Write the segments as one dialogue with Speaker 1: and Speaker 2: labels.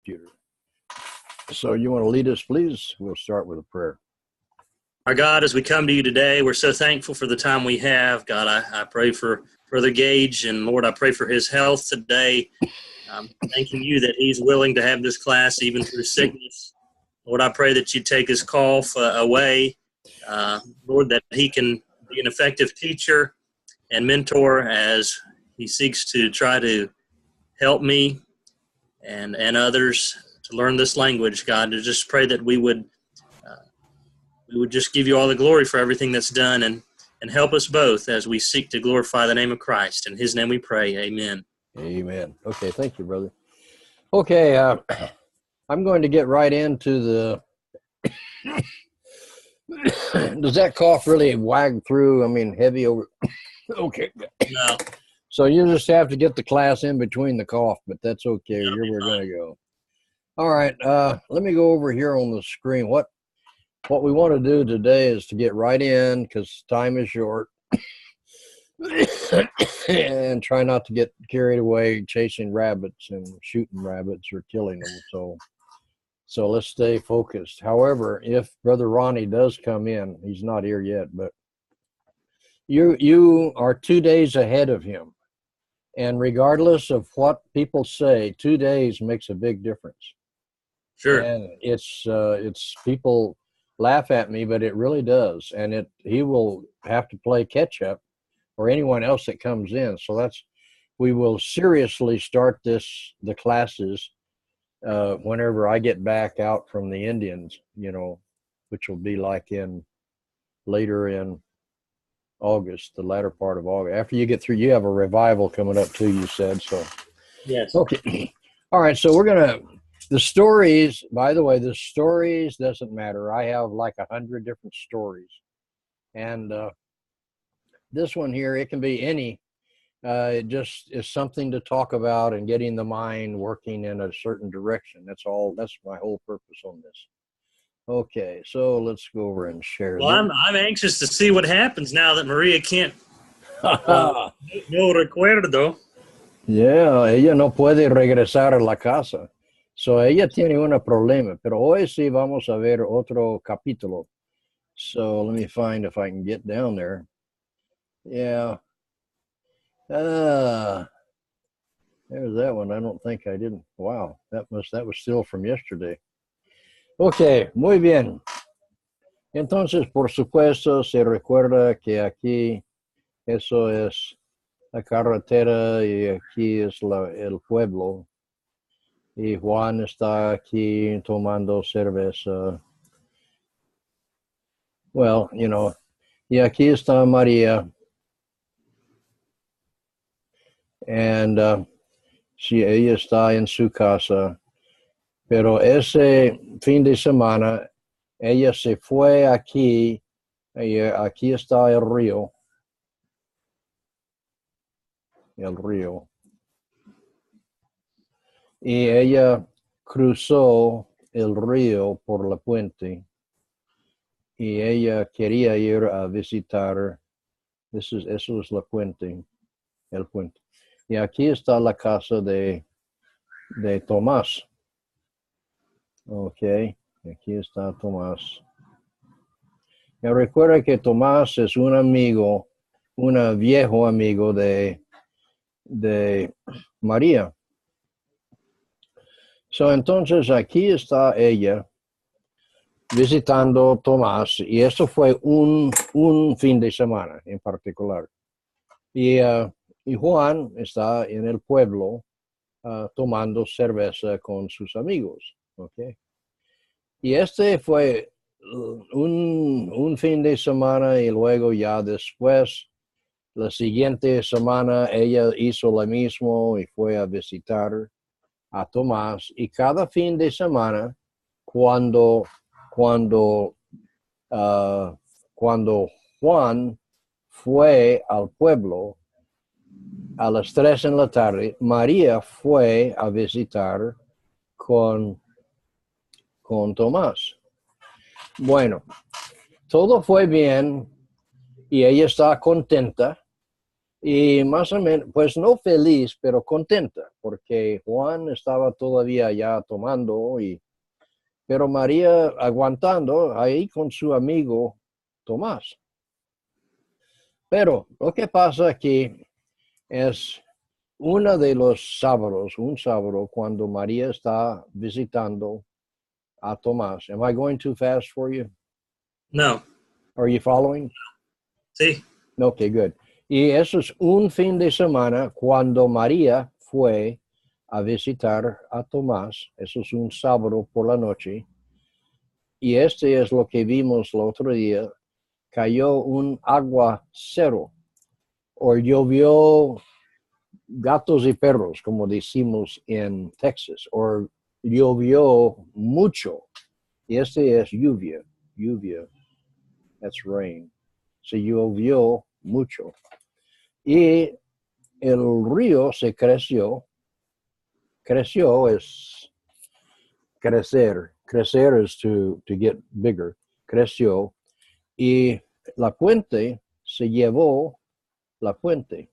Speaker 1: computer. So you want to lead us, please? We'll start with a prayer.
Speaker 2: Our God, as we come to you today, we're so thankful for the time we have. God, I pray for Brother Gage, and Lord, I pray for his health today. Thanking you that he's willing to have this class even through sickness. Lord, I pray that you take his cough away. Lord, that he can be an effective teacher and mentor as he seeks to try to help me and others to learn this language. God, to just pray that we would just give you all the glory for everything that's done and help us both as we seek to glorify the name of Christ. In his name we pray. Amen.
Speaker 1: Amen. Okay, thank you, brother. Okay, I'm going to get right into the... Does that cough really wag through? I mean, heavy over... Okay.
Speaker 2: No.
Speaker 1: So you just have to get the class in between the cough, but that's okay. Here we're going to go. All right, let me go over here on the screen. What we want to do today is to get right in because time is short. And try not to get carried away chasing rabbits and shooting rabbits or killing them. So let's stay focused. However, if Brother Ronnie does come in, he's not here yet, but you are 2 days ahead of him. And regardless of what people say, 2 days makes a big difference.
Speaker 2: Sure.
Speaker 1: And it's people laugh at me, but it really does. And he will have to play catch up, or anyone else that comes in. So we will seriously start the classes whenever I get back out from the Indians, which will be like later in August, the latter part of August. After you get through, you have a revival coming up too, you said. So
Speaker 2: yes.
Speaker 1: Okay. All right. So the stories, by the way, the stories doesn't matter. I have like 100 different stories. And this one here, it can be any. It just is something to talk about and getting the mind working in a certain direction. That's all. That's my whole purpose on this. Okay, so let's go over and share.
Speaker 2: Well, I'm anxious to see what happens now that Maria can't. No recuerdo.
Speaker 1: Yeah, ella no puede regresar a la casa. So ella tiene un problema. Pero hoy sí vamos a ver otro capítulo. So let me find if I can get down there. Yeah. There's that one. I don't think I didn't. Wow, that was still from yesterday. Okay, muy bien. Entonces, por supuesto, se recuerda que aquí eso es la carretera y aquí es el pueblo. Y Juan está aquí tomando cerveza. Well, y aquí está María. And ella está en su casa, pero ese fin de semana ella se fue aquí está el río, y ella cruzó el río por la puente, y ella quería ir a visitar, eso es la puente, el puente. Y aquí está la casa de Tomás. Ok, aquí está Tomás. Me recuerda que Tomás es un viejo amigo de María. Entonces aquí está ella visitando Tomás, y eso fue un fin de semana en particular. Y Juan está en el pueblo tomando cerveza con sus amigos. Okay. Y este fue un fin de semana, y luego ya después, la siguiente semana, ella hizo lo mismo y fue a visitar a Tomás. Y cada fin de semana, cuando Juan fue al pueblo, a las 3 en la tarde, María fue a visitar con Tomás. Bueno, todo fue bien y ella está contenta, Y más o menos, pues no feliz, pero contenta, porque Juan estaba todavía ya tomando, pero María aguantando ahí con su amigo Tomás. Pero lo que pasa aquí es uno de los sábados, un sábado, cuando María está visitando a Tomás. Am I going too fast for you?
Speaker 2: No.
Speaker 1: Are you following?
Speaker 2: Sí.
Speaker 1: Okay, good. Y eso es un fin de semana cuando María fue a visitar a Tomás. Eso es un sábado por la noche. Y este es lo que vimos el otro día. Cayó un aguacero o llovió gatos y perros, como decimos en Texas, o llovió mucho. Y este es lluvia, that's rain. Se llovió mucho. Y el río se creció es crecer is to get bigger, creció, y la puente se llevó la puente.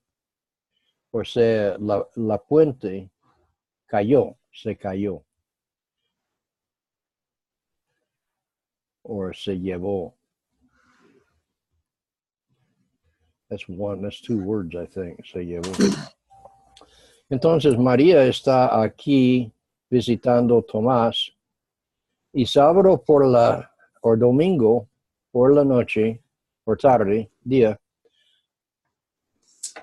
Speaker 1: O sea, la puente se cayó, o se llevó. That's two words, I think, se llevó. Entonces, María está aquí visitando a Tomás, y sábado o domingo por la noche, por tarde, día,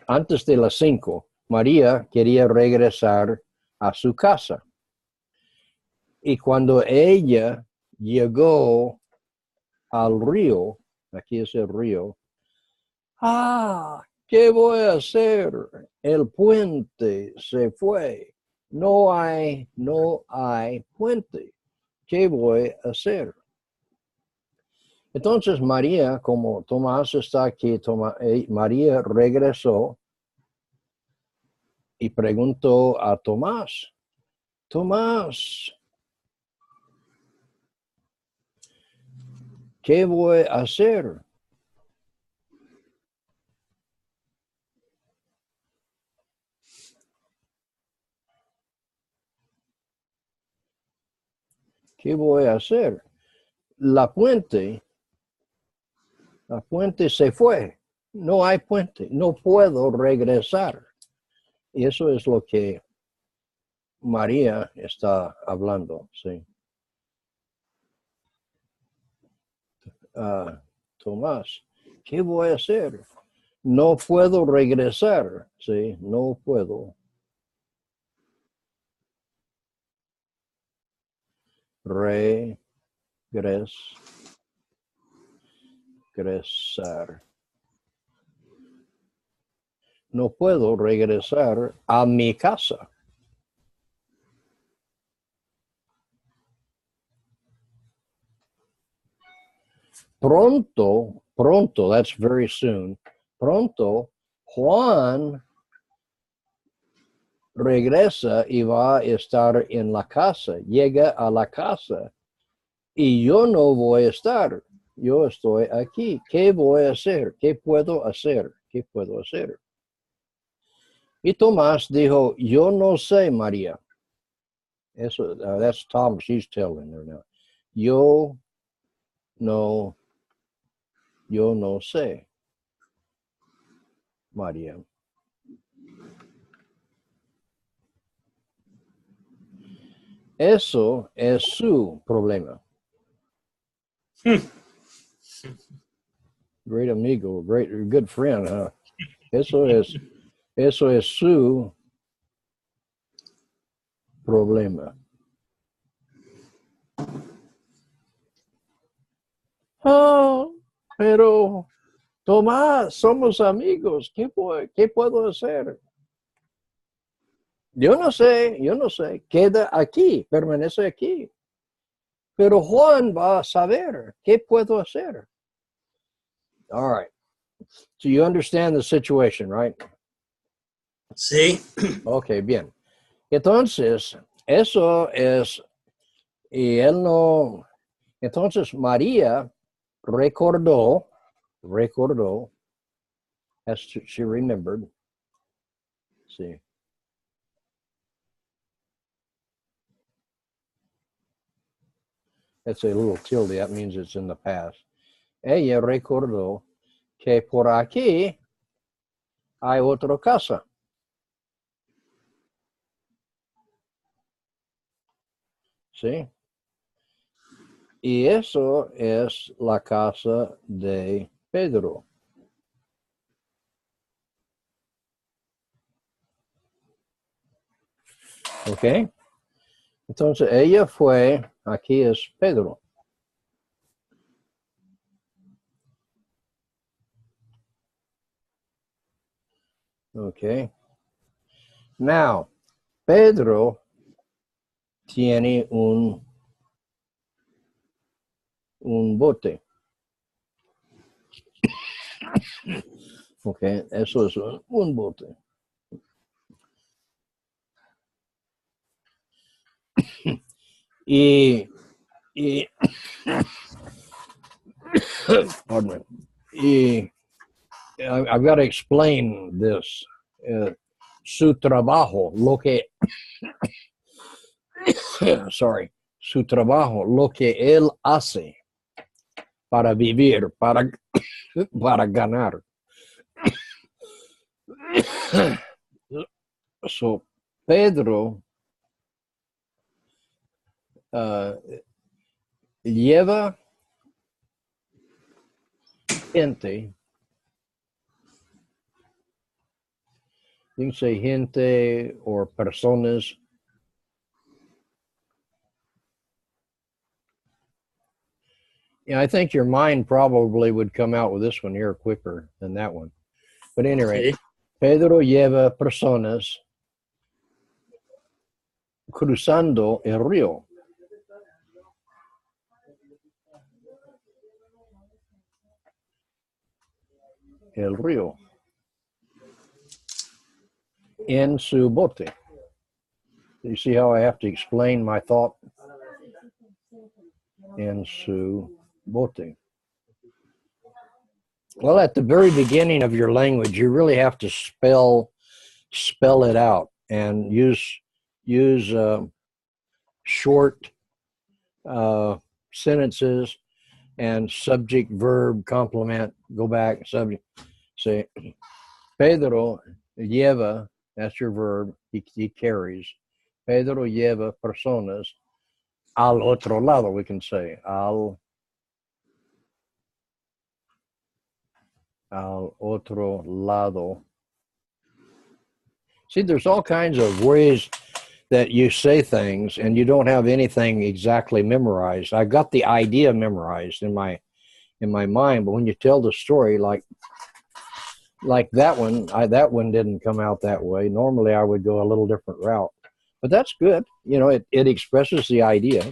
Speaker 1: antes de las 5, María quería regresar a su casa. Y cuando ella llegó al río, aquí es el río, ¿qué voy a hacer? El puente se fue. No hay puente. ¿Qué voy a hacer? Entonces María, como Tomás está aquí, María regresó y preguntó a Tomás, ¿qué voy a hacer? ¿Qué voy a hacer? La puente se fue. No hay puente. No puedo regresar. Y eso es lo que María está hablando, sí. Tomás, ¿qué voy a hacer? No puedo regresar, sí, no puedo regresar. No puedo regresar a mi casa. Pronto, that's very soon. Pronto, Juan regresa y va a estar en la casa. Llega a la casa y yo no voy a estar. Yo estoy aquí. ¿Qué voy a hacer? ¿Qué puedo hacer? ¿Qué puedo hacer? Y Tomás dijo, yo no sé, María. Eso, that's Tom, she's telling her now. Yo no sé, María. Eso es su problema. Great amigo, good friend, huh? Eso es su problema. Pero Tomás, somos amigos. ¿Qué puedo hacer? Yo no sé. Queda aquí, permanece aquí. Pero Juan va a saber. ¿Qué puedo hacer? All right. So you understand the situation, right?
Speaker 2: Sí.
Speaker 1: Okay, bien. Entonces, eso es, y él no, entonces María recordó, as she remembered, See. That's a little tilde. That means it's in the past. Ella recordó que por aquí hay otra casa. ¿Sí? Y eso es la casa de Pedro. ¿Ok? Entonces ella fue, aquí es Pedro. ¿Ok? Now, Pedro tiene un bote. Ok, eso es un bote. Y pardon me. I've got to explain this. Su trabajo, lo que, sorry, su trabajo, lo que él hace para vivir, para ganar. So, Pedro lleva gente, you can say gente or personas. Yeah, I think your mind probably would come out with this one here quicker than that one. But anyway,
Speaker 2: Sí.
Speaker 1: Pedro lleva personas cruzando el río. El río. En su bote. You see how I have to explain my thought? En su bote. Well, at the very beginning of your language, you really have to spell it out and use short sentences and subject, verb, complement. Go back, subject. Say, Pedro lleva, that's your verb, he carries. Pedro lleva personas al otro lado, we can say. Al otro lado. See, there's all kinds of ways that you say things and you don't have anything exactly memorized. I got the idea memorized in my mind, but when you tell the story, like that one didn't come out that way. Normally I would go a little different route, but that's good. You know, it expresses the idea,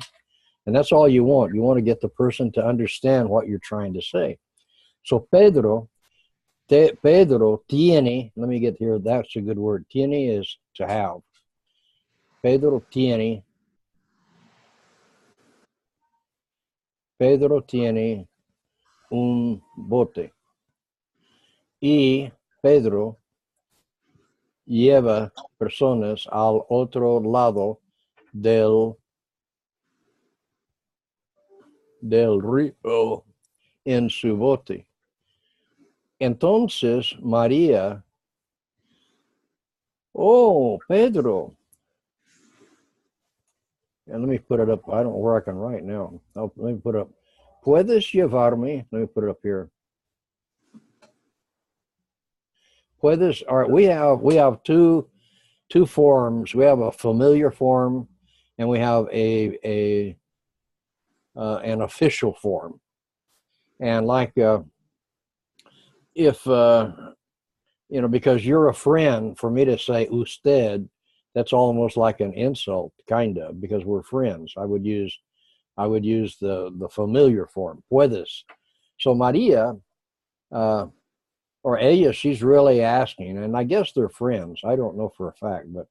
Speaker 1: and that's all you want. You want to get the person to understand what you're trying to say. So Pedro tiene, let me get here, that's a good word. Tiene is to have. Pedro tiene un bote. Y Pedro lleva personas al otro lado del río en su bote. Entonces María, oh, Pedro, and let me put it up. I don't know where I can write now. Let me put it up. ¿Puedes llevarme? Let me put it up here. Puedes. All right, we have two forms. We have a familiar form, and we have an official form. And like if you know, because you're a friend, for me to say usted, that's almost like an insult, kind of, because we're friends. I would use the familiar form, puedes. So Maria, or ella, she's really asking, and I guess they're friends. I don't know for a fact, but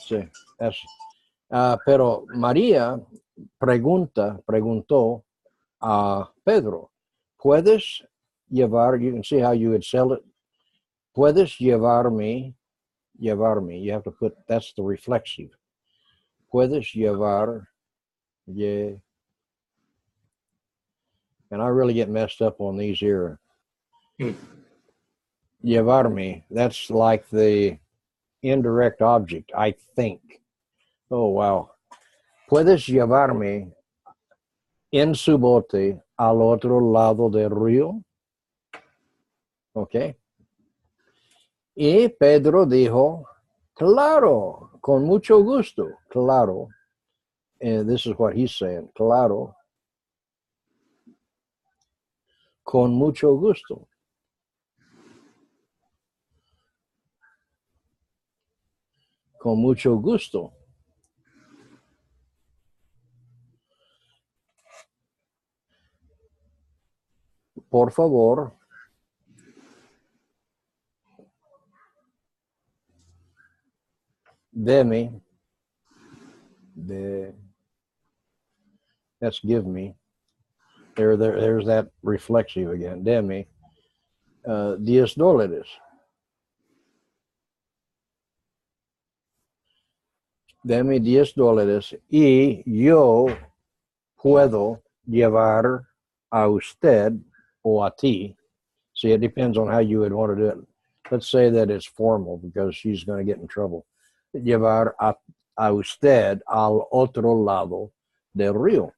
Speaker 1: sí, that's. Pero María preguntó a Pedro, ¿puedes llevar? You can see how you would sell it. ¿Puedes llevarme llevarme. You have to put, that's the reflexive. Puedes llevar, and I really get messed up on these here. Llevarme, that's like the indirect object, I think. Oh, wow. Puedes llevarme en su bote al otro lado del río. Okay. Y Pedro dijo, claro, con mucho gusto, claro. And this is what he's saying, claro, con mucho gusto. Con mucho gusto. Por favor, deme, that's give me. There's that reflexive again. Deme, $10. Deme $10 y yo puedo llevar a usted o a ti. See, it depends on how you would want to do it. Let's say that it's formal because she's going to get in trouble. Llevar a usted al otro lado del río.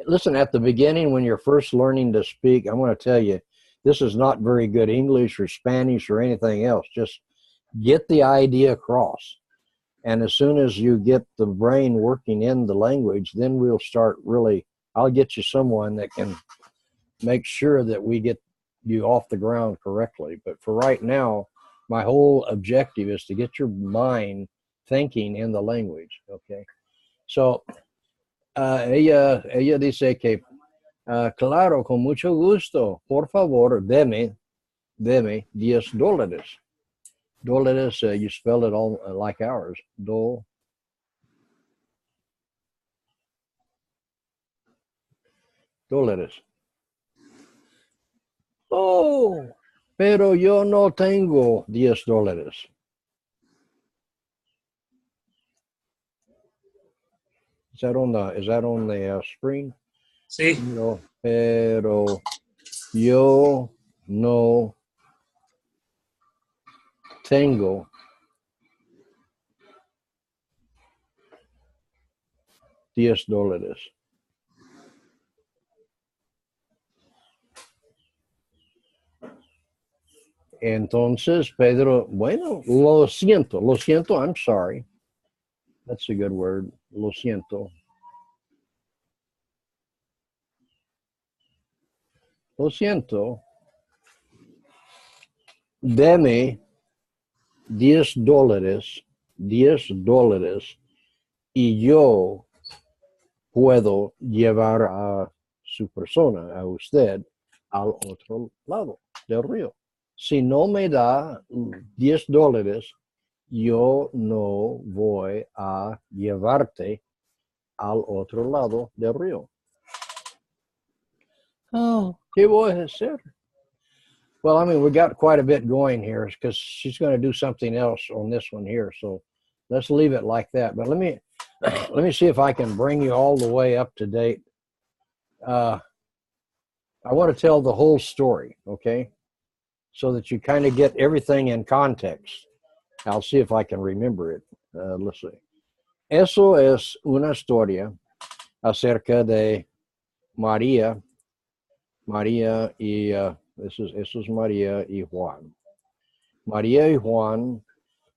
Speaker 1: Listen, at the beginning, when you're first learning to speak, I'm going to tell you, this is not very good English or Spanish or anything else. Just get the idea across. And as soon as you get the brain working in the language, then we'll start really, I'll get you someone that can make sure that we get you off the ground correctly. But for right now, my whole objective is to get your mind thinking in the language, okay? So, ella dice que, claro, con mucho gusto, por favor, deme $10. Dólares, you spell it all like ours. Dólares. Oh, pero yo no tengo $10. Is that on the screen?
Speaker 2: Sí.
Speaker 1: No, pero yo no tengo $10. Entonces, Pedro, bueno, lo siento, I'm sorry. That's a good word, lo siento. Lo siento. Deme $10 y yo puedo llevar a su persona, a usted, al otro lado del río. Si no me da $10, yo no voy a llevarte al otro lado del río. Oh, ¿qué voy a hacer? Well, I mean, we got quite a bit going here because she's going to do something else on this one here. So let's leave it like that. But let me see if I can bring you all the way up to date. I want to tell the whole story, okay? So that you kind of get everything in context. I'll see if I can remember it. Let's see. Eso es una historia acerca de María y eso es María y Juan. María y Juan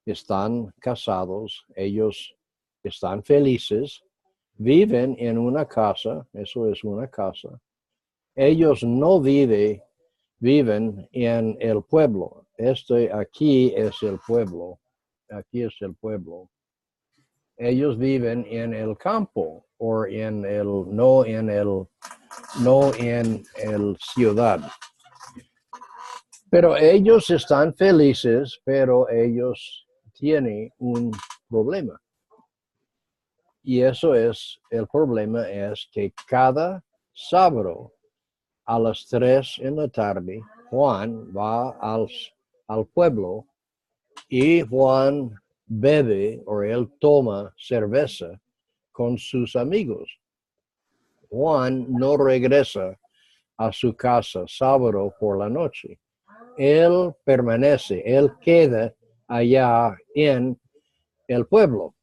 Speaker 1: están casados, ellos están felices, viven en una casa, eso es una casa. Ellos no viven en el pueblo. Aquí es el pueblo. Aquí es el pueblo. Ellos viven en el campo o no en el ciudad. Pero ellos están felices, pero ellos tienen un problema. Y eso es, el problema es que cada sábado a las 3 en la tarde, Juan va al pueblo y Juan bebe o él toma cerveza con sus amigos. Juan no regresa a su casa sábado por la noche. Él permanece, él queda allá en el pueblo,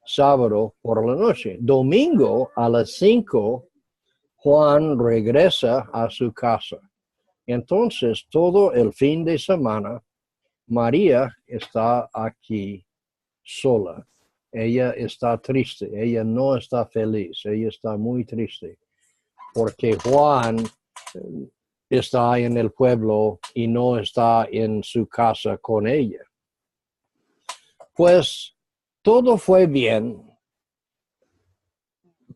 Speaker 1: sábado por la noche. Domingo a las 5, Juan regresa a su casa. Entonces, todo el fin de semana, María está aquí sola. Ella está triste, ella no está feliz, ella está muy triste, porque Juan está en el pueblo y no está en su casa con ella. Pues todo fue bien,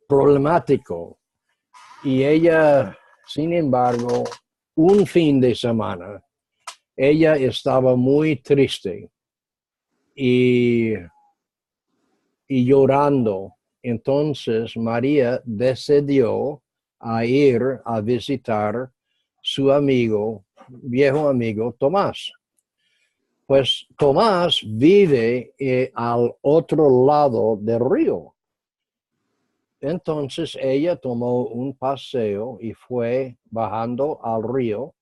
Speaker 1: problemático, y ella, sin embargo, un fin de semana, ella estaba muy triste y llorando. Entonces María decidió a ir a visitar su amigo, viejo amigo Tomás. Pues Tomás vive al otro lado del río. Entonces ella tomó un paseo y fue bajando al río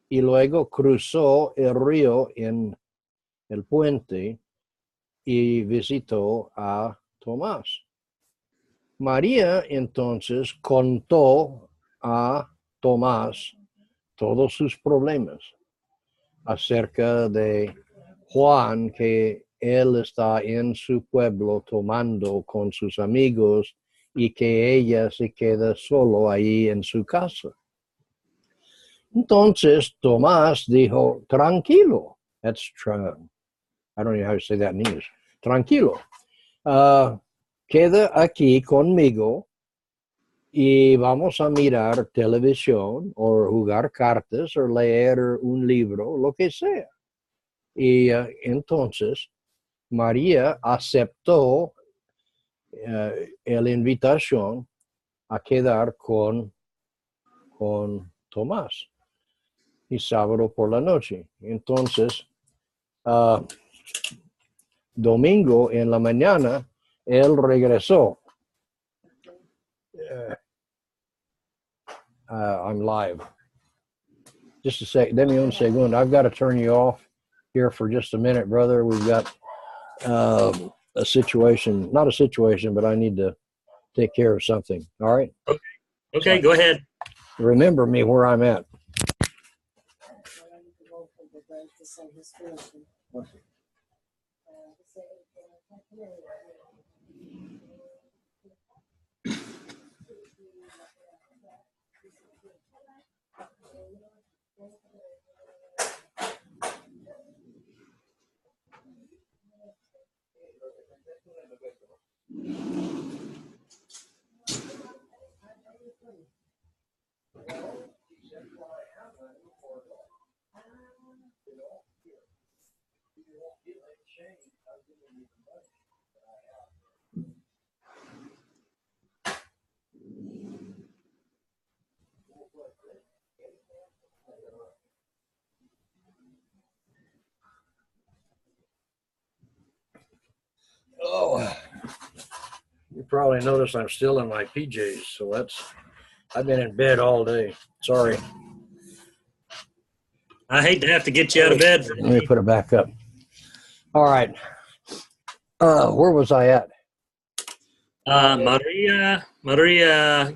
Speaker 1: y luego cruzó el río en el puente y visitó a Tomás. María entonces contó a Tomás todos sus problemas acerca de Juan, que él está en su pueblo tomando con sus amigos y que ella se queda solo ahí en su casa. Entonces Tomás dijo, tranquilo. I don't know how to say that in English. Tranquilo. Queda aquí conmigo y vamos a mirar televisión o jugar cartas o leer un libro, lo que sea. Y entonces María aceptó la invitación a quedar con Tomás y sábado por la noche. Entonces, domingo en la mañana, él regresó. I'm live. Just a sec. Deme un segundo. I've got to turn you off here for just a minute, brother. We've got a situation, not a situation, but I need to take care of something. All right?
Speaker 2: Okay, go ahead.
Speaker 1: Remember me where I'm at. Oh, you probably noticed I'm still in my PJs, so I've been in bed all day. Sorry.
Speaker 2: I hate to have to get you out of bed.
Speaker 1: Let me put it back up. All right. Where was I at?
Speaker 2: María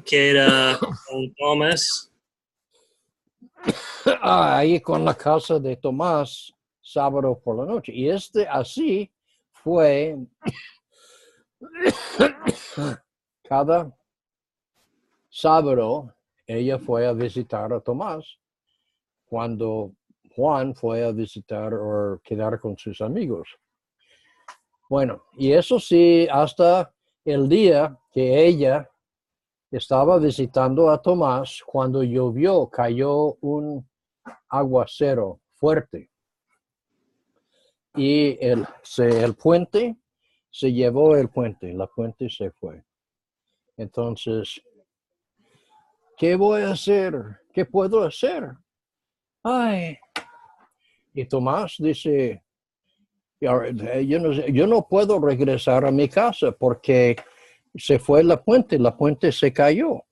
Speaker 2: queda con Thomas.
Speaker 1: Ahí con la casa de Tomás, sábado por la noche. Y así fue cada sábado. Ella fue a visitar a Tomás cuando Juan fue a visitar o quedar con sus amigos. Bueno, y eso sí, hasta el día que ella estaba visitando a Tomás, cuando llovió, cayó un aguacero fuerte. Y el puente, se llevó el puente, la puente se fue. Entonces, ¿qué voy a hacer? ¿Qué puedo hacer? Ay, Y Tomás dice, yo no puedo regresar a mi casa porque se fue la puente se cayó.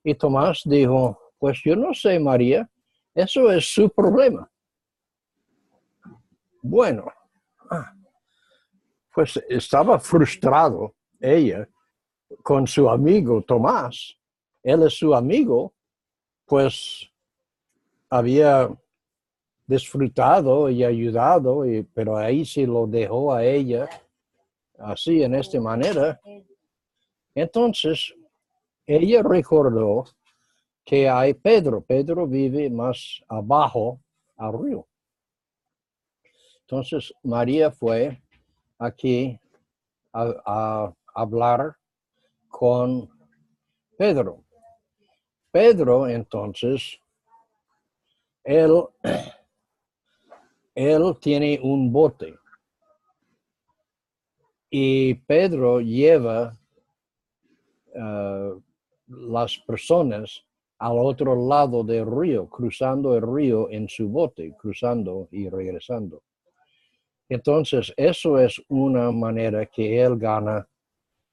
Speaker 1: Y Tomás dijo, pues yo no sé, María, eso es su problema. Bueno, pues estaba frustrado ella con su amigo Tomás. Él es su amigo, pues había disfrutado y ayudado, pero ahí sí lo dejó a ella así, en esta manera. Entonces, ella recordó que hay Pedro. Pedro vive más abajo al río. Entonces, María fue aquí a hablar con Pedro. Pedro, entonces, él tiene un bote y Pedro lleva las personas al otro lado del río, cruzando el río en su bote, cruzando y regresando. Entonces, eso es una manera que él gana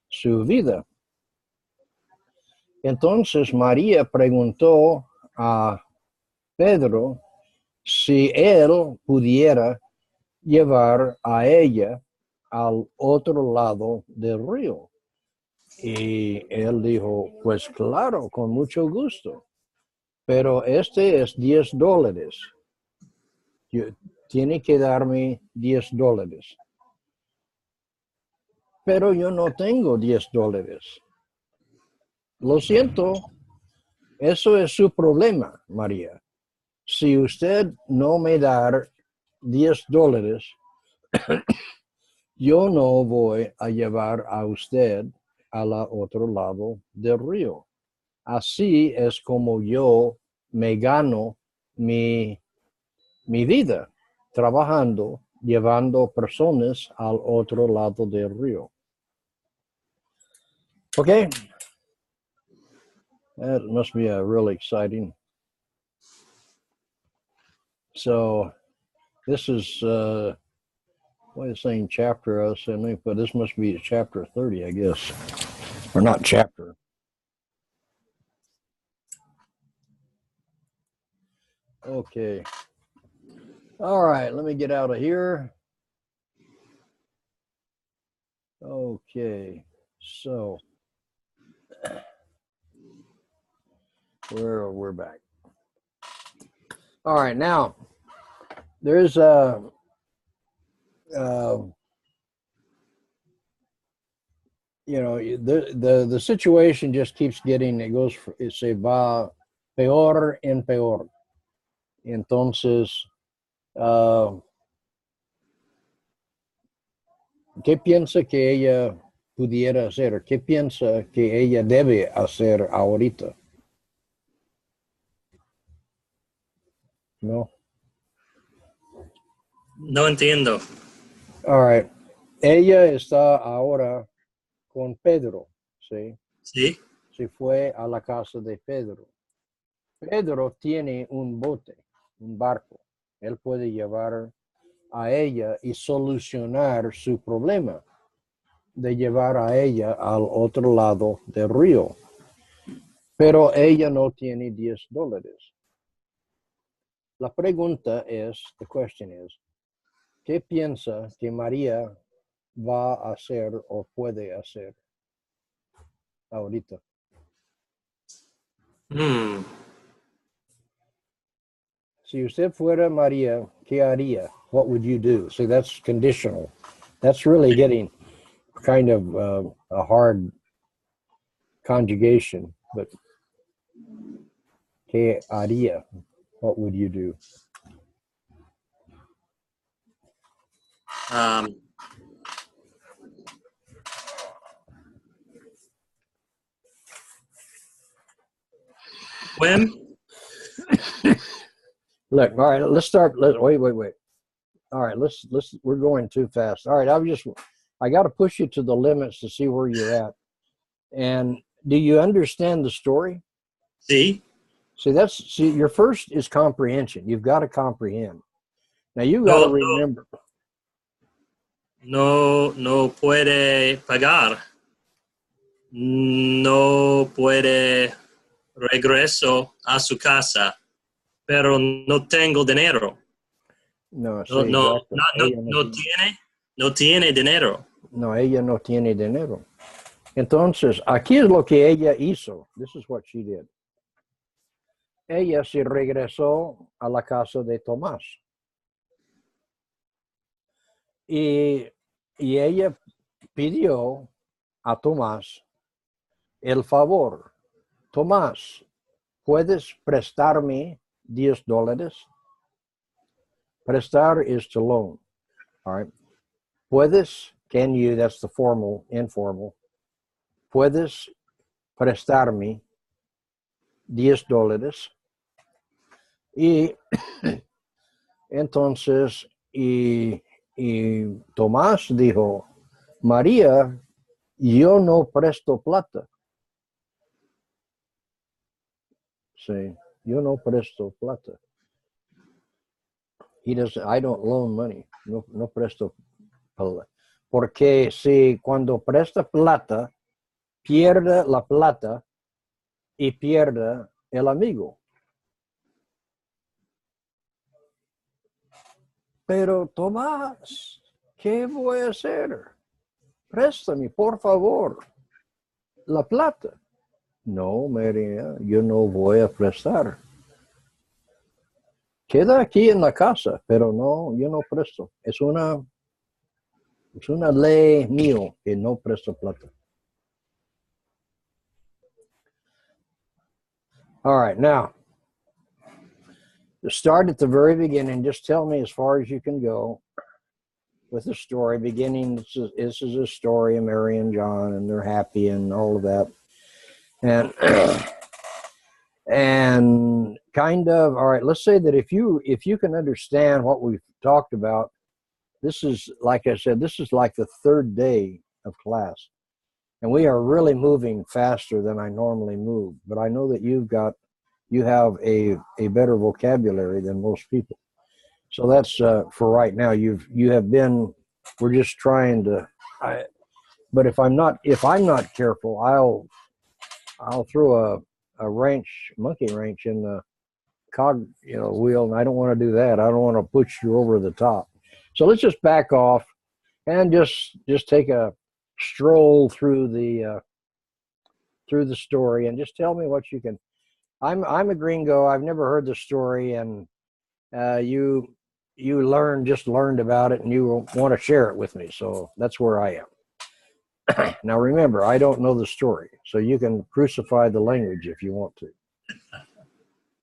Speaker 1: su vida. Entonces, María preguntó a Pedro si él pudiera llevar a ella al otro lado del río. Y él dijo, pues claro, con mucho gusto. Pero este es $10. Tiene que darme $10. Pero yo no tengo $10. Lo siento, eso es su problema, María. Si usted no me da $10, yo no voy a llevar a usted al otro lado del río. Así es como yo me gano mi vida, trabajando, llevando personas al otro lado del río. Okay, that must be really exciting. So this is what is saying chapter, I was saying, but this must be chapter 30, I guess, or not chapter. Okay. All right, let me get out of here. Okay, so we're back. All right, now there's you know, the situation just keeps getting, se va peor en peor. Entonces, ¿qué piensa que ella pudiera hacer? ¿Qué piensa que ella debe hacer ahorita? No.
Speaker 2: No entiendo.
Speaker 1: All right. Ella está ahora con Pedro, ¿sí?
Speaker 2: Sí.
Speaker 1: Se fue a la casa de Pedro. Pedro tiene un bote, un barco. Él puede llevar a ella y solucionar su problema de llevar a ella al otro lado del río. Pero ella no tiene $10. La pregunta es, the question is, ¿qué piensa que María va a hacer o puede hacer ahorita? Si usted fuera María, ¿qué haría? What would you do? See, that's conditional. That's really getting kind of a hard conjugation, but ¿qué haría? What would you do?
Speaker 2: When?
Speaker 1: Look, all right, let's start. Wait. All right, we're going too fast. All right, I got to push you to the limits to see where you're at. And do you understand the story?
Speaker 2: See,
Speaker 1: See, your first is comprehension. You've got to comprehend. Now you got to
Speaker 2: No,
Speaker 1: remember.
Speaker 2: no puede pagar. No puede regreso a su casa, pero no tengo dinero.
Speaker 1: No, sí,
Speaker 2: No, no,
Speaker 1: exacto.
Speaker 2: no tiene dinero.
Speaker 1: No, ella no tiene dinero. Entonces, aquí es lo que ella hizo. This is what she did. Ella se regresó a la casa de Tomás. Y ella pidió a Tomás el favor. Tomás, ¿puedes prestarme $10? Prestar is to loan. All right. Puedes, can you, that's the formal, informal. Puedes prestarme $10. Y entonces, y Tomás dijo, María, yo no presto plata. Sí, yo no presto plata. He doesn't, I don't loan money. No presto plata. Porque si cuando presta plata, pierde la plata y pierde el amigo. Pero Tomás, ¿qué voy a hacer? Préstame, por favor, la plata. No, María, yo no voy a prestar. Queda aquí en la casa, pero no, yo no presto. Es una ley mío que no presto plata. All right, now, start at the very beginning. Just tell me as far as you can go with the story. Beginning, this is a story of Mary and John, and they're happy and all of that. And kind of, all right, let's say that if you can understand what we've talked about, this is, like I said, this is like the third day of class. And we are really moving faster than I normally move. But I know that you have a better vocabulary than most people. So that's for right now. You have been, we're just trying to, but if I'm not careful, I'll throw a monkey wrench in the cog, wheel, and I don't want to do that. I don't want to push you over the top. So let's just back off and just take a stroll through the story and just tell me what you can. I'm a gringo. I've never heard the story, and you learned about it, and you want to share it with me. So that's where I am. Now remember, I don't know the story, so you can crucify the language if you want to,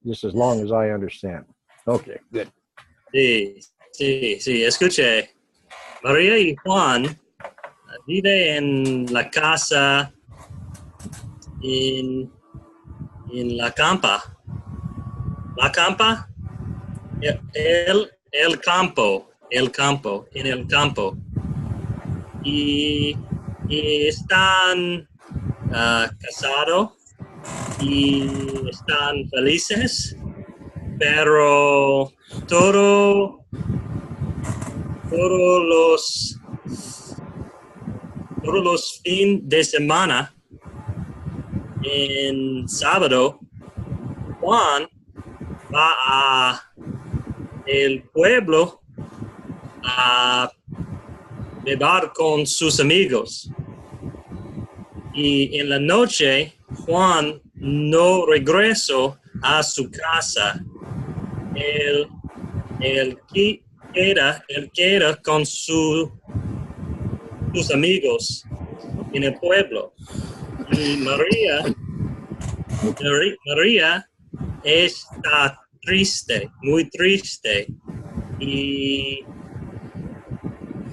Speaker 1: just as long as I understand. Okay, good.
Speaker 2: Sí, escuche. María y Juan vive en la casa en la campa. La campa, el campo, en el campo. Y están casados y están felices, pero todos los fines de semana, en sábado, Juan va a el pueblo a beber con sus amigos. Y en la noche, Juan no regresó a su casa. Él queda con sus amigos en el pueblo. Y María está triste, muy triste. Y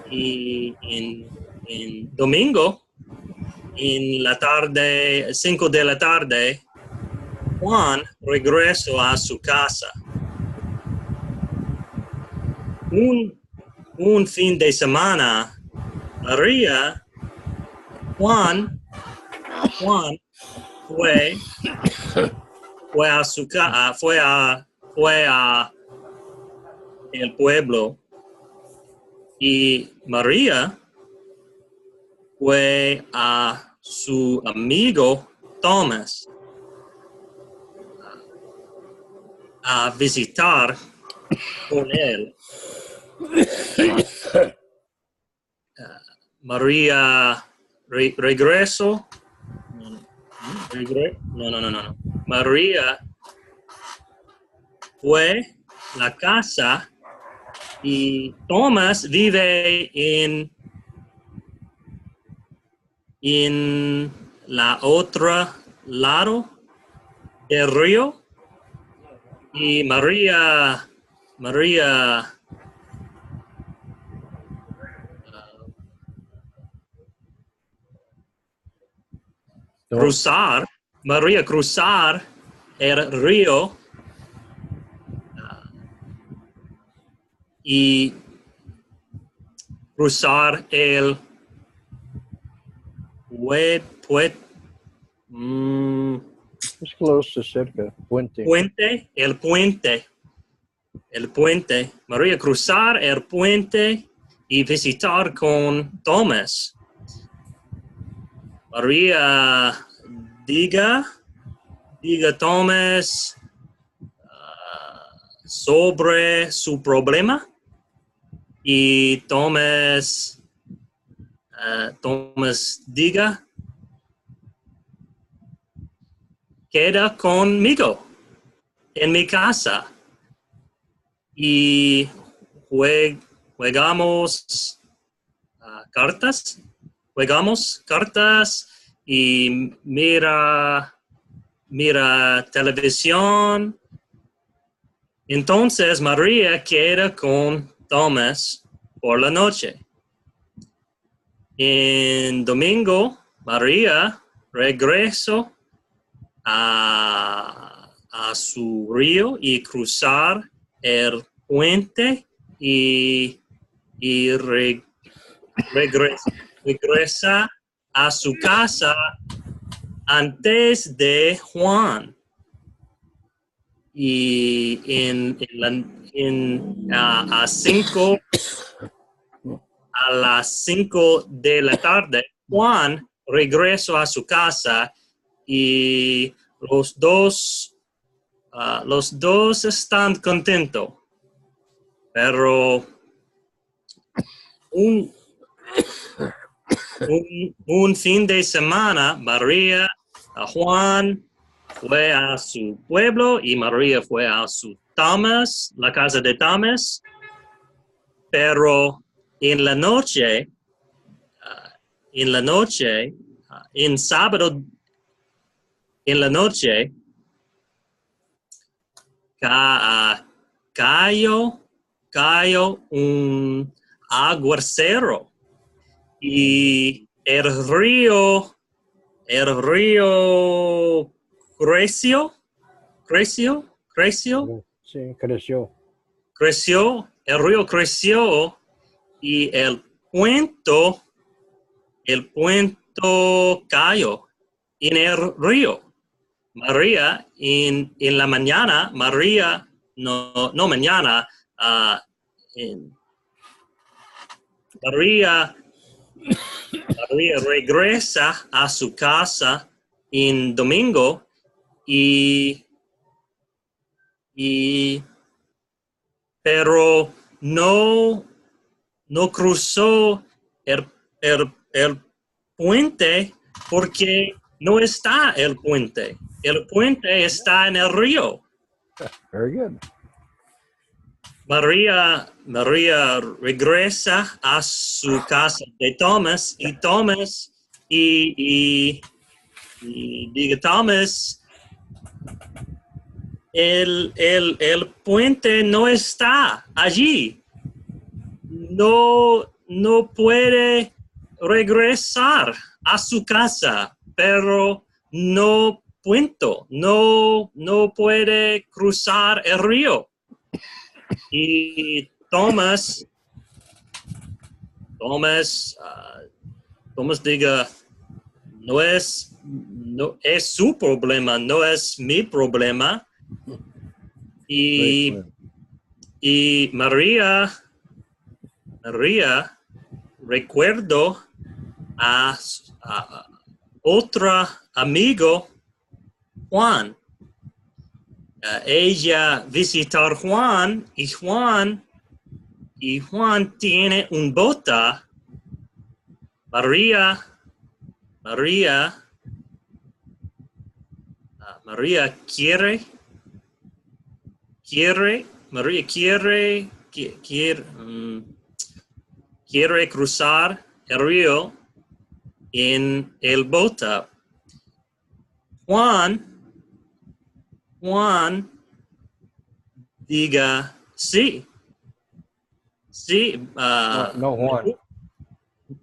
Speaker 2: en domingo, en la tarde, 5 de la tarde, Juan regresó a su casa. Un fin de semana, María, Juan fue a su casa, fue a el pueblo y María fue a su amigo Thomas a visitar con él. María regresó. No. María fue a la casa y Thomas vive en la otra lado del río y María cruzar el río y cruzar el
Speaker 1: Es close, es cerca. Puente.
Speaker 2: El puente. María cruzar el puente y visitar con Thomas. María diga Thomas sobre su problema y Thomas diga, queda conmigo en mi casa y jugamos cartas y mira televisión. Entonces María queda con Thomas por la noche. En domingo, María regresó a su río y cruzar el puente y regresa a su casa antes de Juan. Y a las 5 de la tarde, Juan regresó a su casa y los dos están contentos. Pero un fin de semana, María, Juan fue a su pueblo y María fue a su Thomas, la casa de Thomas. Pero en la noche, en sábado, en la noche, cayó un aguacero y el río creció.
Speaker 1: Sí, creció.
Speaker 2: El río creció y el puente cayó en el río. María, en la mañana, María regresa a su casa en domingo pero no cruzó el puente porque no está el puente. El puente está en el río.
Speaker 1: Very good.
Speaker 2: María regresa a su casa de Thomas y Thomas diga Thomas, el puente no está allí. No puede regresar a su casa, pero no puede cruzar el río. Y Thomas diga, no es su problema, no es mi problema. Y Y María, recuerdo a otro amigo, Juan. Ella visitar Juan y Juan tiene un bota. María quiere cruzar el río en el bota. Juan diga sí. Sí.
Speaker 1: No, Juan.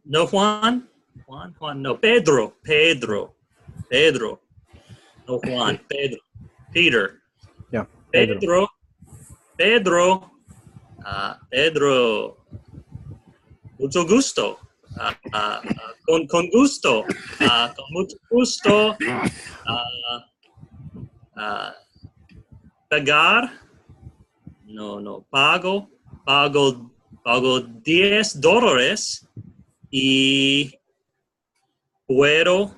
Speaker 2: No, Juan, no. Pedro. No, Juan, Pedro. Peter.
Speaker 1: Yeah.
Speaker 2: Pedro. Pedro. Mucho gusto. Con gusto. Con mucho gusto. Pagar. No. Pago $10 y puedo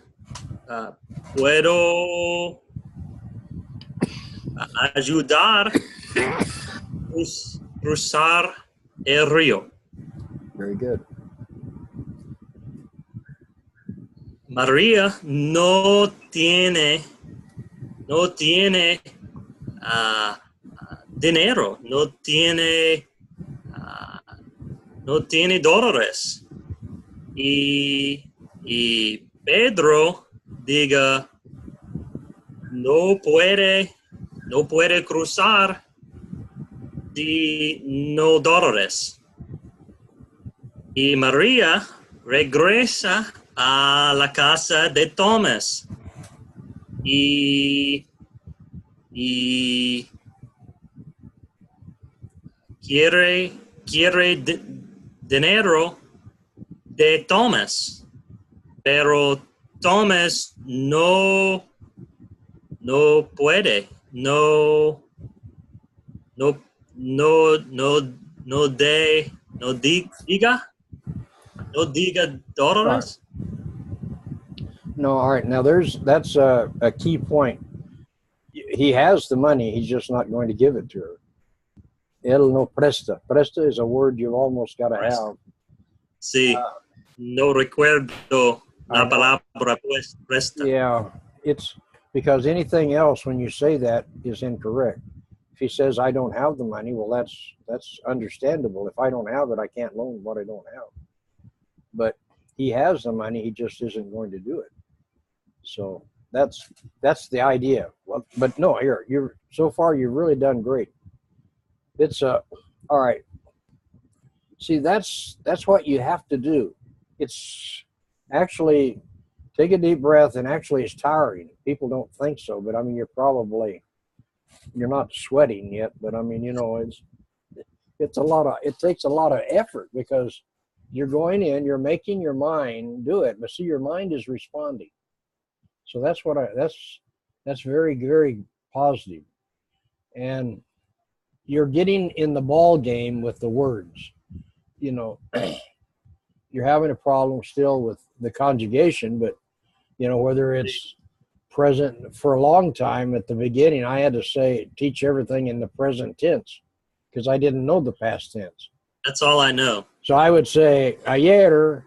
Speaker 2: ayudar cruzar el río.
Speaker 1: Very good.
Speaker 2: María no tiene dinero, no tiene dólares. Y Pedro diga no puede cruzar si no dólares. Y María regresa a la casa de Thomas y quiere dinero de Thomas, pero Thomas no puede, no diga dólares.
Speaker 1: No, all right. Now that's a key point. He has the money. He's just not going to give it to her. Él no presta. Presta is a word you've almost got to have.
Speaker 2: Sí, no recuerdo la palabra presta.
Speaker 1: Yeah, it's because anything else when you say that is incorrect. If he says, I don't have the money, well, that's understandable. If I don't have it, I can't loan what I don't have. But he has the money, he just isn't going to do it. So that's the idea. Well, but no, you're so far you've really done great. It's all right. See, that's what you have to do. It's actually take a deep breath, and actually it's tiring. People don't think so, but I mean you're not sweating yet, but I mean, it takes a lot of effort because you're going in, you're making your mind do it, but see, your mind is responding. So that's very, very positive. And you're getting in the ball game with the words. You're having a problem still with the conjugation, but whether it's present for a long time at the beginning, I had to teach everything in the present tense because I didn't know the past tense.
Speaker 2: That's all I know.
Speaker 1: So I would say, ayer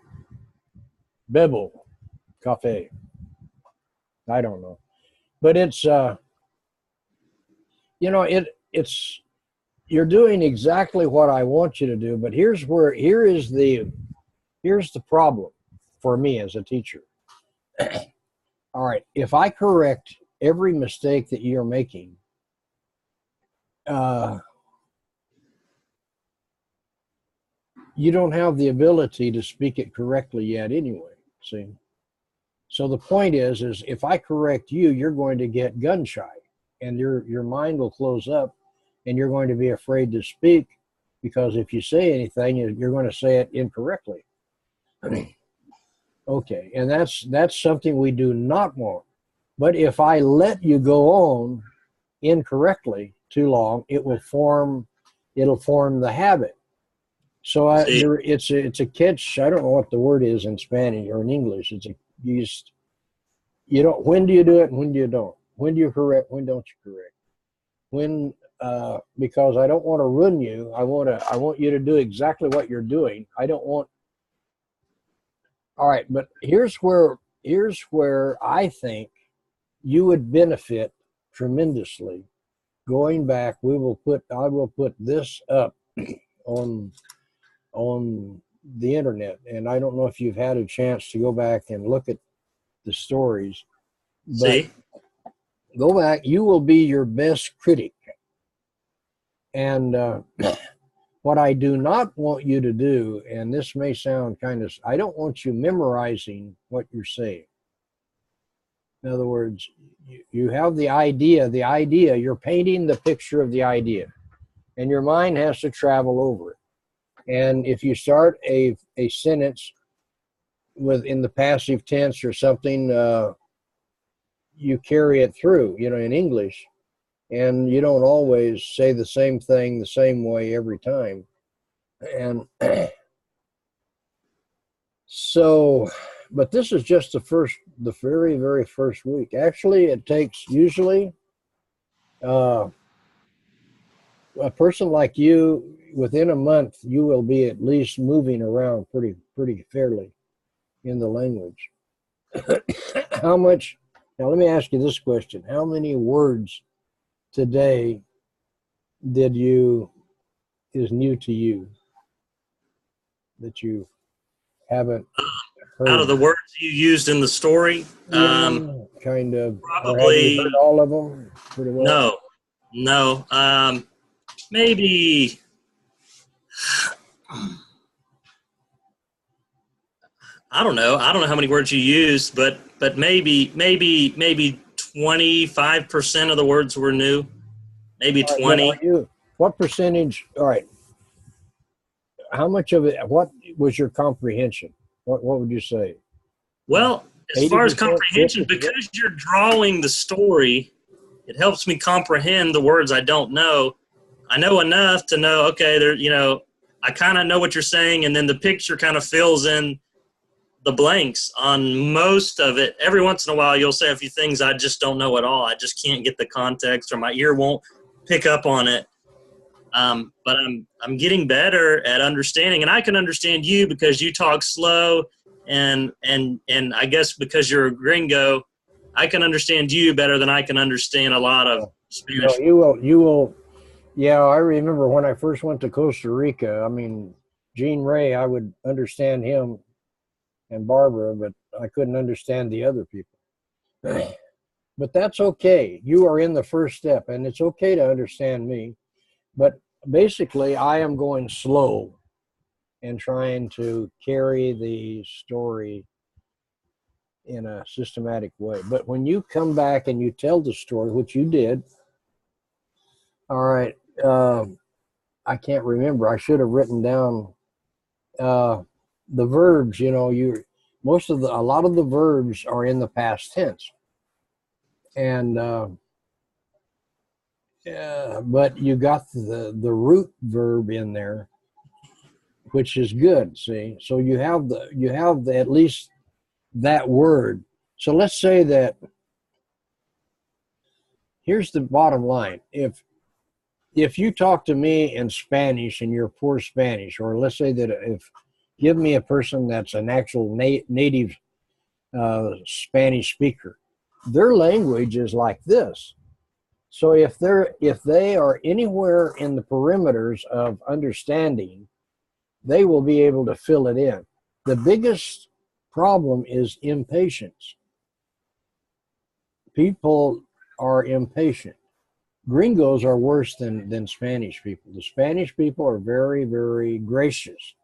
Speaker 1: bebo café. I don't know. But it's, it's, you're doing exactly what I want you to do, but here's the problem for me as a teacher. All right, if I correct every mistake that you're making, you don't have the ability to speak it correctly yet anyway, see? So the point is if I correct you, you're going to get gun shy and your mind will close up and you're going to be afraid to speak because if you say anything, you're going to say it incorrectly. Okay, and that's something we do not want. But if I let you go on incorrectly too long, it will it'll form the habit. So it's a catch. I don't know what the word is in Spanish or in English. You don't. When do you do it and when do you don't? When do you correct? When don't you correct? When because I don't want to ruin you. I want you to do exactly what you're doing. I don't want. All right, but here's where I think you would benefit tremendously. Going back, I will put this up on the internet, and I don't know if you've had a chance to go back and look at the stories, but go back. You will be your best critic. And what I do not want you to do, and this may sound I don't want you memorizing what you're saying. In other words, you have the idea, you're painting the picture of the idea, and your mind has to travel over it. And if you start a sentence in the passive tense or something, you carry it through, in English, and you don't always say the same thing the same way every time. And so, but this is just the very, very first week. Actually, it takes usually a person like you, within a month, you will be at least moving around pretty fairly in the language. How much? Now, let me ask you this question. How many words today is new to you that you haven't heard?
Speaker 2: Out of the words you used in the story?
Speaker 1: Kind of.
Speaker 2: Probably.
Speaker 1: Have you heard all of them pretty well?
Speaker 2: No. Maybe. I don't know. I don't know how many words you used, but maybe 25% of the words were new. Maybe 20.
Speaker 1: What percentage? All right. How much of it? What was your comprehension? What would you say?
Speaker 2: Well, as far as comprehension, 50%? Because you're drawing the story, it helps me comprehend the words I don't know. I know enough to know, okay, I kind of know what you're saying, and then the picture kind of fills in the blanks on most of it. Every once in a while, you'll say a few things I just don't know at all. I just can't get the context, or my ear won't pick up on it. But I'm getting better at understanding, and I can understand you because you talk slow, and I guess because you're a gringo, I can understand you better than I can understand a lot of Spanish.
Speaker 1: You will. Yeah, I remember when I first went to Costa Rica. I mean, Gene Ray, I would understand him and Barbara, but I couldn't understand the other people. But that's okay. You are in the first step, and it's okay to understand me. But basically, I am going slow and trying to carry the story in a systematic way. But when you come back and you tell the story, which you did, all right, I can't remember. I should have written down the verbs. A lot of the verbs are in the past tense, and but you got the root verb in there, which is good. See, so you have at least that word. So let's say that. Here's the bottom line: if you talk to me in Spanish and you're poor Spanish, or let's say that give me a person that's an actual native Spanish speaker, their language is like this. So if they are anywhere in the perimeters of understanding, they will be able to fill it in. The biggest problem is impatience. People are impatient. Gringos are worse than Spanish people. The Spanish people are very, very gracious.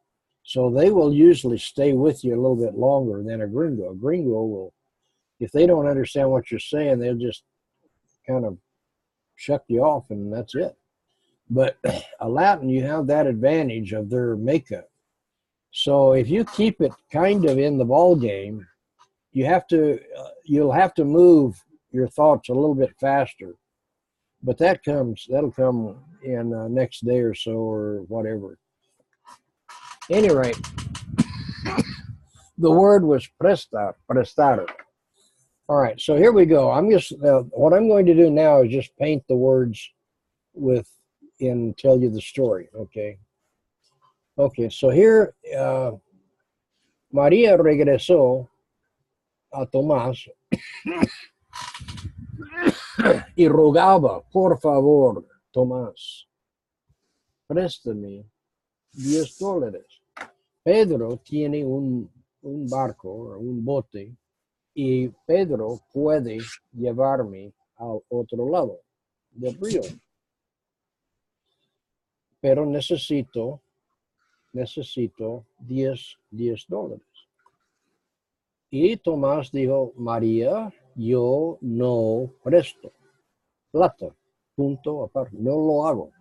Speaker 1: So they will usually stay with you a little bit longer than a gringo. A gringo will, if they don't understand what you're saying, they'll just kind of shuck you off and that's it. But a Latin, you have that advantage of their makeup. So if you keep it kind of in the ball game, you'll have to move your thoughts a little bit faster. but that'll come in next day or so or whatever. Any rate, the word was prestar. All right, so here we go. What I'm going to do now is just paint the words and tell you the story, okay? Okay, so here, María regresó a Tomás y rogaba, por favor, Tomás, préstame $10. Pedro tiene un barco o un bote y Pedro puede llevarme al otro lado del río. Pero necesito $10. Y Tomás dijo, María, yo no presto plata. Punto aparte. No lo hago.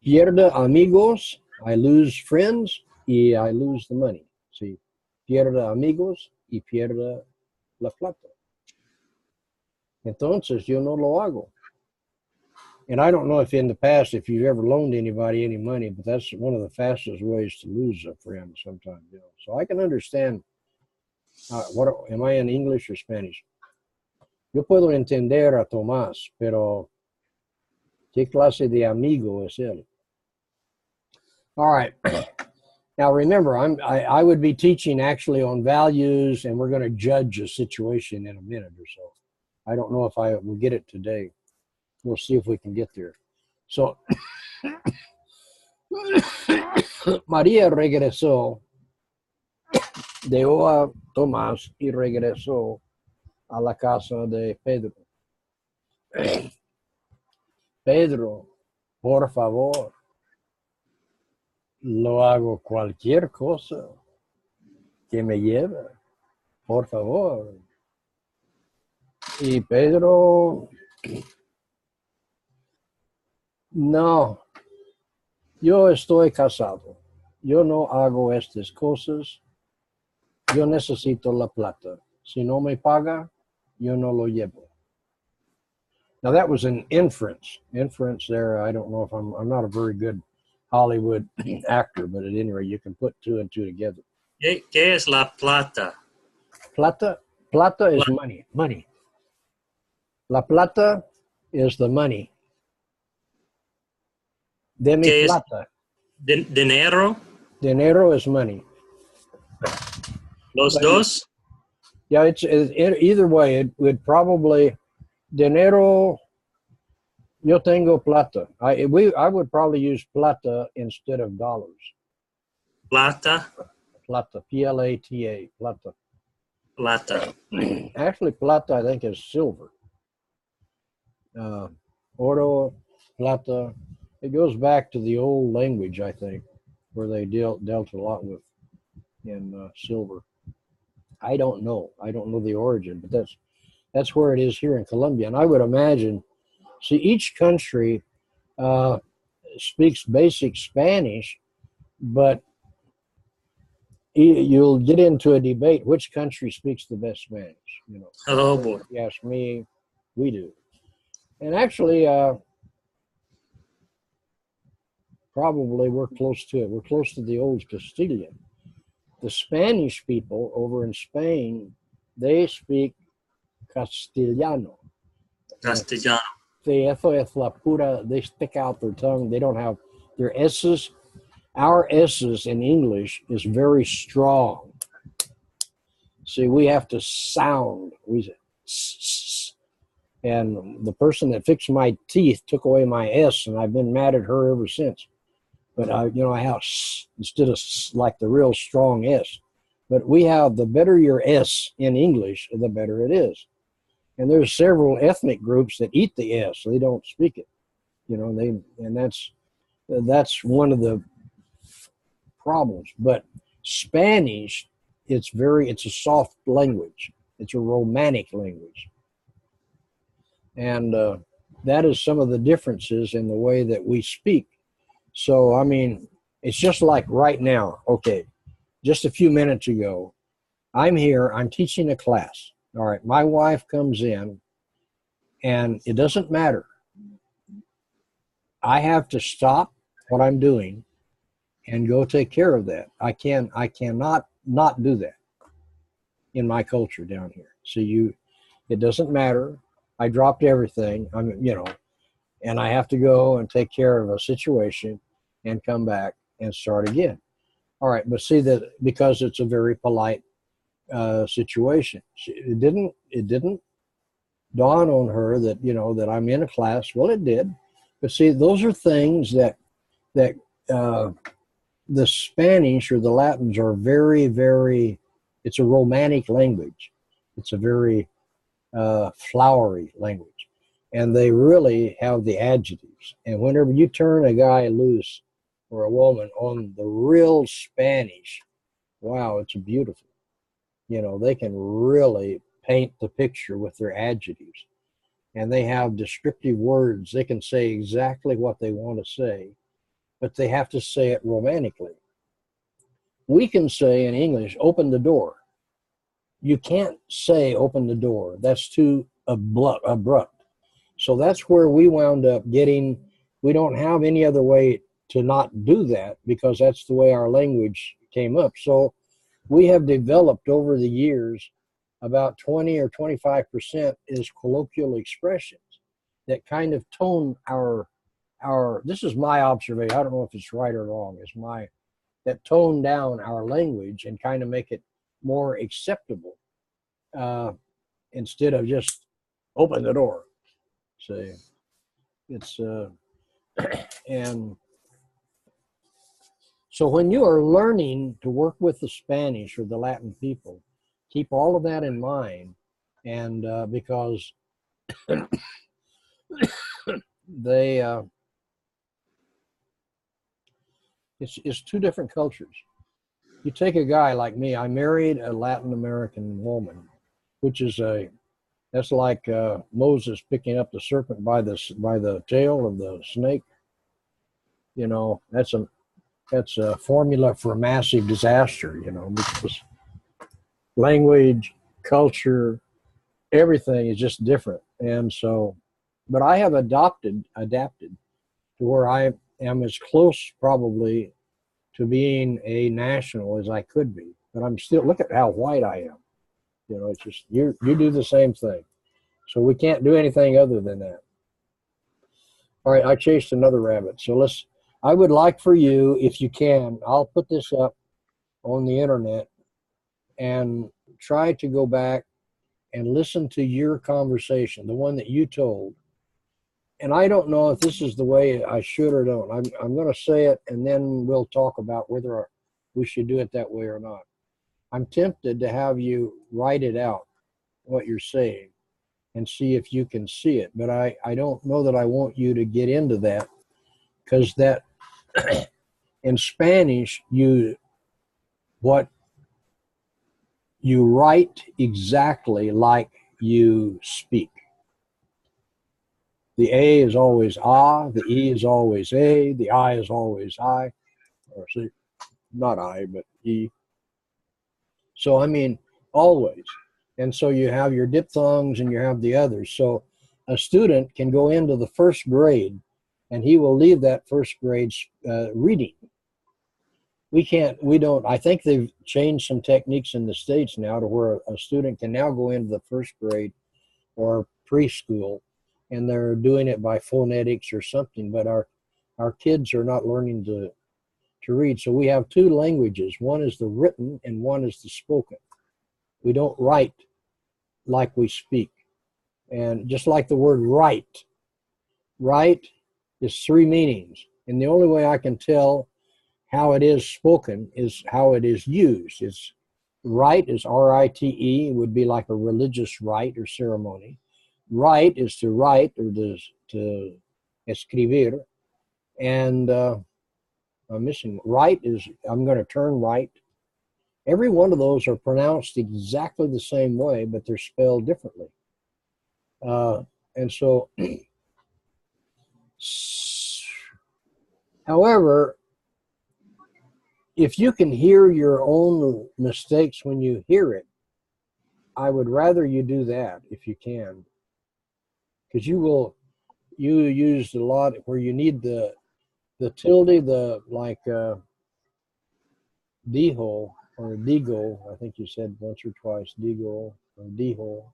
Speaker 1: Pierde amigos, I lose friends, y I lose the money. Sí. Pierde amigos y pierde la plata. Entonces, yo no lo hago. And I don't know if in the past, if you've ever loaned anybody any money, but that's one of the fastest ways to lose a friend sometimes. You know. So I can understand, am I in English or Spanish? Yo puedo entender a Tomás, pero ¿qué clase de amigo es él? All right. Now remember, I would be teaching actually on values, and we're going to judge a situation in a minute or so. I don't know if I will get it today. We'll see if we can get there. So, María regresó, dejó a Tomás y regresó a la casa de Pedro. Pedro, por favor, lo hago cualquier cosa que me lleve, por favor. Y Pedro, no, yo estoy casado, yo no hago estas cosas, yo necesito la plata. Si no me paga, yo no lo llevo. Now that was an inference there. I don't know if I'm not a very good Hollywood actor, but at any rate, you can put two and two together.
Speaker 2: ¿Qué es la plata?
Speaker 1: Plata is money. La plata is the money. De mi plata.
Speaker 2: Dinero?
Speaker 1: Dinero is money.
Speaker 2: Los dos?
Speaker 1: Yeah, it's either way. It would probably dinero. Yo tengo plata. I would probably use plata instead of dollars.
Speaker 2: Plata?
Speaker 1: Plata. Plata. Plata.
Speaker 2: Plata.
Speaker 1: Actually, plata I think is silver. Oro, plata. It goes back to the old language, I think, where they dealt a lot with in silver. I don't know the origin, but that's where it is here in Colombia. And I would imagine, see, each country speaks basic Spanish, but you'll get into a debate which country speaks the best Spanish. You know.
Speaker 2: Oh boy!
Speaker 1: If you ask me, we do. And actually, probably we're close to it. We're close to the old Castilian. The Spanish people over in Spain, they speak Castellano.
Speaker 2: Castellano.
Speaker 1: They stick out their tongue. They don't have their S's. Our S's in English is very strong. See, we have to sound. We say, s. And the person that fixed my teeth took away my S, and I've been mad at her ever since. But I have S instead of like the real strong S. But we have, the better your S in English, the better it is. And there's several ethnic groups that eat the S. They don't speak it. You know, and that's one of the problems. But Spanish, it's a soft language. It's a romantic language. And that is some of the differences in the way that we speak. So, I mean, it's just like right now. Okay, just a few minutes ago, I'm here, I'm teaching a class. All right, my wife comes in, And it doesn't matter. I have to stop what I'm doing and go take care of that. I cannot not do that in my culture down here. So it doesn't matter. I dropped everything. And I have to go and take care of a situation and come back and start again. All right, but see that because it's a very polite situation. It didn't dawn on her that that I'm in a class. Well, it did, but see, those are things that the Spanish or the Latins are very, very. It's a romantic language. It's a very flowery language, and they really have the adjectives. And whenever you turn a guy loose or a woman on the real Spanish, wow, it's beautiful. They can really paint the picture with their adjectives, and they have descriptive words. They can say exactly what they want to say, but they have to say it romantically. We can say in English, open the door. You can't say open the door. That's too abrupt. So that's where we wound up getting, we don't have any other way to not do that because that's the way our language came up. So we have developed over the years about 20 or 25% is colloquial expressions that kind of tone our, this is my observation. I don't know if it's right or wrong. That tone down our language and kind of make it more acceptable instead of just open the door. So it's, and so when you are learning to work with the Spanish or the Latin people, keep all of that in mind. And because they, it's two different cultures. You take a guy like me, I married a Latin American woman, which is that's like Moses picking up the serpent by the tail of the snake. That's a formula for a massive disaster, because language, culture, everything is just different. And so, but I have adapted to where I am as close probably to being a national as I could be. But I'm still, look at how white I am. It's just, you do the same thing. So we can't do anything other than that. All right, I chased another rabbit. So I would like for you, if you can, I'll put this up on the internet and try to go back and listen to your conversation, the one that you told. And I don't know if this is the way I should or don't. I'm going to say it, and then we'll talk about whether we should do it that way or not. I'm tempted to have you write it out, what you're saying, and see if you can see it. But I don't know that I want you to get into that, because that in Spanish, what you write exactly like you speak. The A is always A, the E is always A, the I is always I, or see, not I, but E. So, I mean, always. And so you have your diphthongs and you have the others. So a student can go into the first grade and he will leave that first grade reading. I think they've changed some techniques in the States now to where a student can now go into the first grade or preschool, and they're doing it by phonetics or something, but our kids are not learning to read. So we have two languages. One is the written and one is the spoken. We don't write like we speak. And just like the word write is three meanings. And the only way I can tell how it is spoken is how it is used. It's rite is R-I-T-E, would be like a religious rite or ceremony. Write is to write or to escribir. And I'm missing right is I'm going to turn right. Every one of those are pronounced exactly the same way, but they're spelled differently. And so, however, if you can hear your own mistakes when you hear it, I would rather you do that if you can. because you used a lot where you need the tilde, the like D-hole or D-go. I think you said once or twice D-go or D-hole.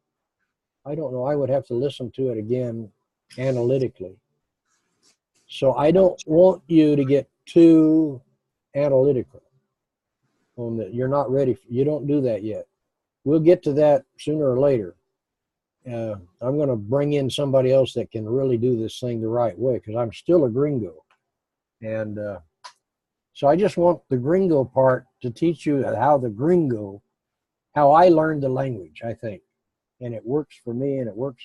Speaker 1: I don't know. I would have to listen to it again analytically. So I don't want you to get too analytical on that. You're not ready. You don't do that yet. We'll get to that sooner or later. I'm going to bring in somebody else that can really do this thing the right way, because I'm still a gringo. And so I just want the gringo part to teach you how I learned the language, I think. And it works for me, and it works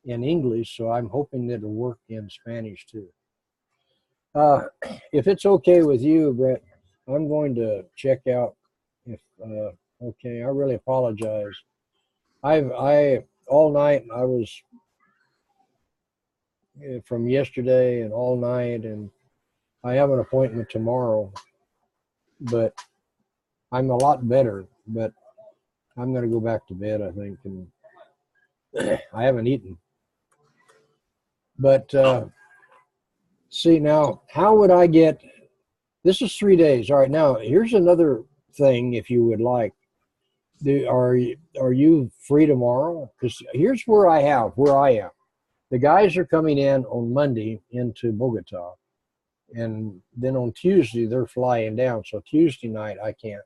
Speaker 1: in English, so I'm hoping that it'll work in Spanish too. If it's okay with you, Brett, I'm going to check out. If okay, I really apologize. I all night I was from yesterday and all night, and I have an appointment tomorrow, but I'm a lot better. But I'm going to go back to bed, I think, and I haven't eaten. But see now, how would I get? This is 3 days. All right, now here's another thing. If you would like, are you free tomorrow? Because here's where I am. The guys are coming in on Monday into Bogota, and then on Tuesday they're flying down. So Tuesday night I can't,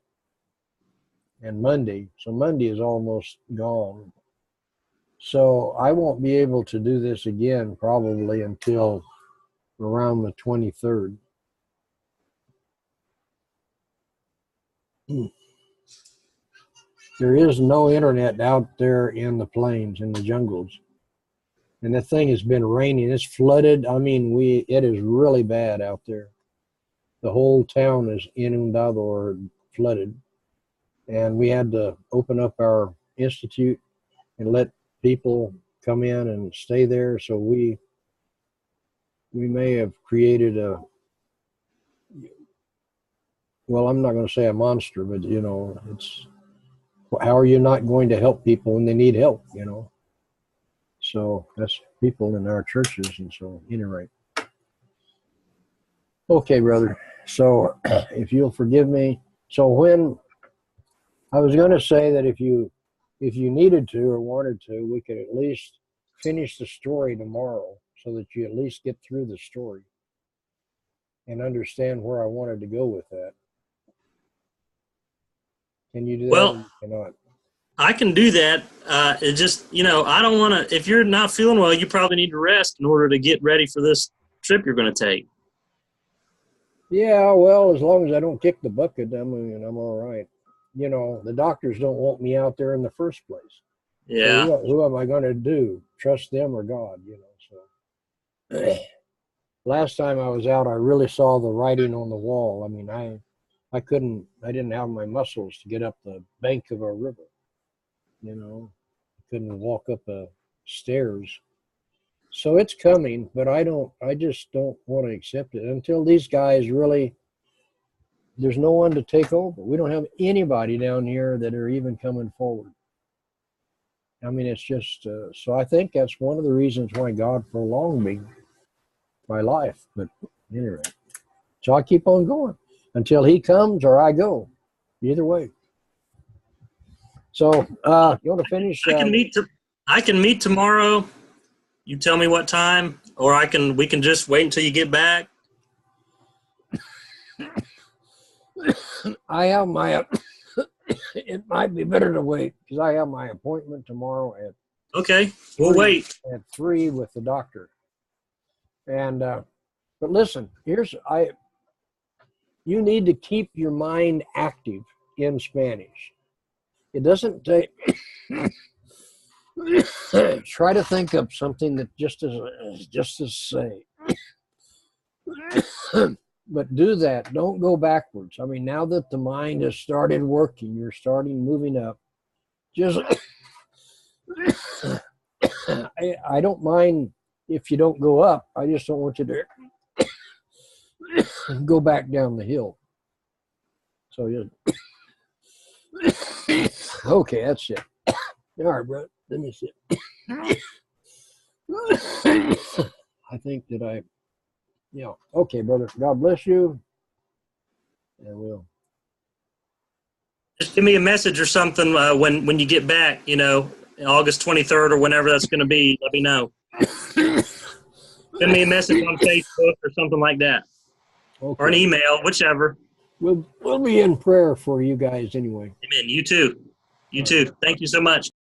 Speaker 1: and Monday. So Monday is almost gone. So I won't be able to do this again probably until around the 23rd. There is no internet out there in the plains, in the jungles. And the thing has been raining. It's flooded. I mean, it is really bad out there. The whole town is inundado or flooded. And we had to open up our institute and let people come in and stay there. So we may have created well, I'm not going to say a monster, but it's, how are you not going to help people when they need help, So that's people in our churches. And so anyway. Okay, brother. So if you'll forgive me. So when I was going to say that if you needed to or wanted to, we could at least finish the story tomorrow so that you at least get through the story and understand where I wanted to go with that. Can you do that?
Speaker 2: Well,
Speaker 1: or you cannot?
Speaker 2: I can do that. It just, I don't want to, if you're not feeling well, you probably need to rest in order to get ready for this trip you're going to take.
Speaker 1: Yeah, well, as long as I don't kick the bucket, I'm all right. The doctors don't want me out there in the first place.
Speaker 2: Yeah.
Speaker 1: So who am I going to do? Trust them or God, So last time I was out, I really saw the writing on the wall. I mean, I didn't have my muscles to get up the bank of a river. Couldn't walk up the stairs. So it's coming, but I just don't want to accept it until these guys really, there's no one to take over. We don't have anybody down here that are even coming forward. I mean, it's just, so I think that's one of the reasons why God prolonged my life. But anyway, so I keep on going until he comes or I go. Either way. So you want to finish?
Speaker 2: I can meet tomorrow. You tell me what time, or we can just wait until you get back.
Speaker 1: I have my, it might be better to wait because I have my appointment tomorrow at.
Speaker 2: Okay, we'll wait.
Speaker 1: At 3 with the doctor. And, but listen, you need to keep your mind active in Spanish. It doesn't take, try to think of something that just to say. But do that. Don't go backwards. I mean, now that the mind has started working, you're starting moving up. Just, I don't mind if you don't go up. I just don't want you to go back down the hill. So okay, that's it. All right, bro. Let me see. I think that yeah. Okay, brother. God bless you. And we'll.
Speaker 2: Just give me a message or something when you get back, August 23rd or whenever that's going to be. Let me know. Send me a message on Facebook or something like that.
Speaker 1: Okay.
Speaker 2: Or an email, whichever.
Speaker 1: We'll be in prayer for you guys anyway.
Speaker 2: Amen. You too. You too. Thank you so much.